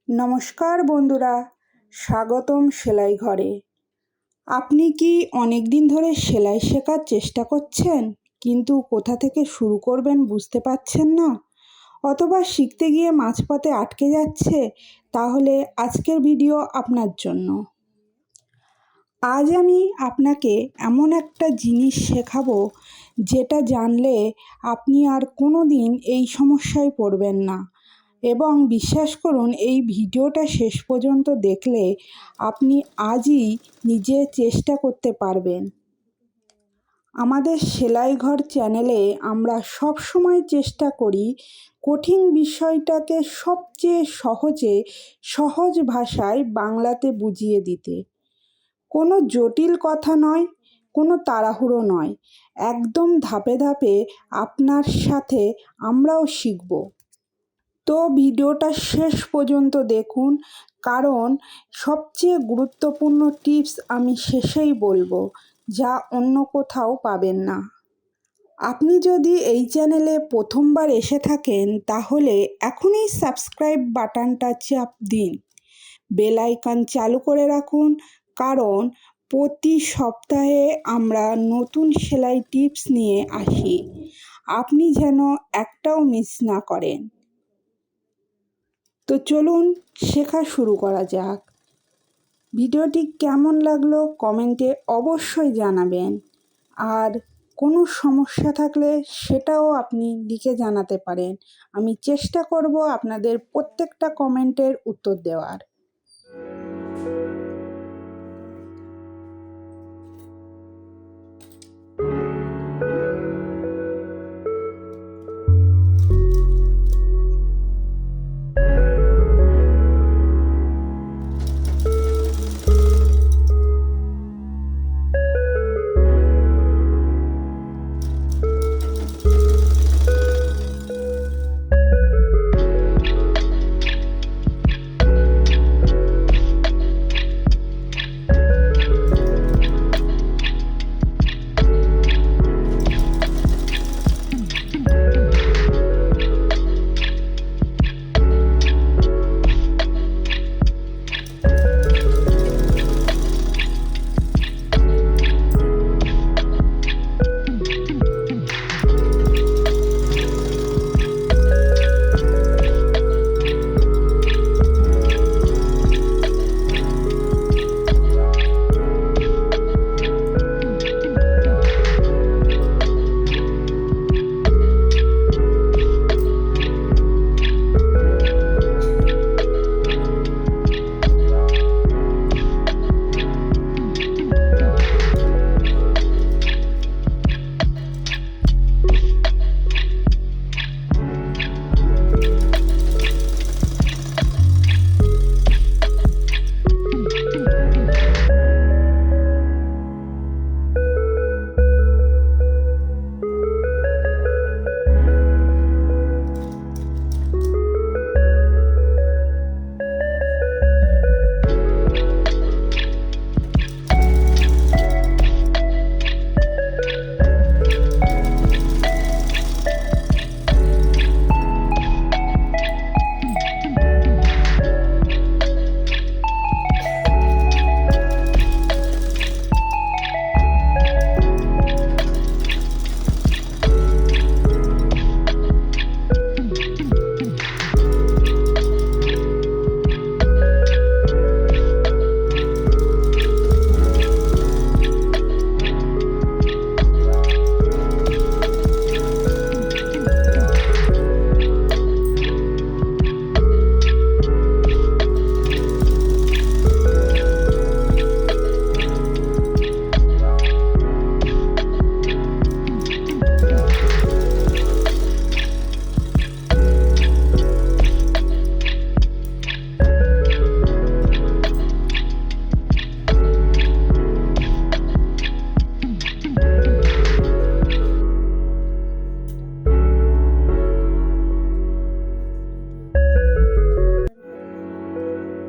নমস্কার বন্ধুরা, স্বাগতম সেলাই ঘরে। আপনি কি অনেক দিন ধরে সেলাই শেখার চেষ্টা করছেন, কিন্তু কোথা থেকে শুরু করবেন বুঝতে পারছেন না, অথবা শিখতে গিয়ে মাঝপথে আটকে যাচ্ছে? তাহলে আজকের ভিডিও আপনার জন্য। আজ আমি আপনাকে এমন একটা জিনিস শেখাবো যেটা জানলে আপনি আর কোনো দিন এই সমস্যায় পড়বেন না। এবং বিশ্বাস করুন, এই ভিডিওটা শেষ পর্যন্ত দেখলে আপনি আজই নিজে চেষ্টা করতে পারবেন। আমাদের সেলাই ঘর চ্যানেলে আমরা সব সময় চেষ্টা করি কঠিন বিষয়টাকে সবচেয়ে সহজ ভাষায় বাংলাতে বুঝিয়ে দিতে। কোনো জটিল কথা নয়, কোনো তাড়াহুড়ো নয়, একদম ধাপে ধাপে আপনার সাথে আমরাও শিখব। তো ভিডিওটা শেষ পর্যন্ত দেখুন, কারণ সবচেয়ে গুরুত্বপূর্ণ টিপস আমি শেষেই বলবো, যা অন্য কোথাও পাবেন না। আপনি যদি এই চ্যানেলে প্রথমবার এসে থাকেন, তাহলে এখনই সাবস্ক্রাইব বাটনটা চাপ দিন, বেল আইকন চালু করে রাখুন, কারণ প্রতি সপ্তাহে আমরা নতুন সেলাই টিপস নিয়ে আসি। আপনি যেন একটাও মিস না করেন। তো চলুন শেখা শুরু করা যাক। ভিডিওটি কেমন লাগলো কমেন্টে অবশ্যই জানাবেন, আর কোনো সমস্যা থাকলে সেটাও আপনি লিখে জানাতে পারেন। আমি চেষ্টা করব আপনাদের প্রত্যেকটা কমেন্টের উত্তর দেওয়ার।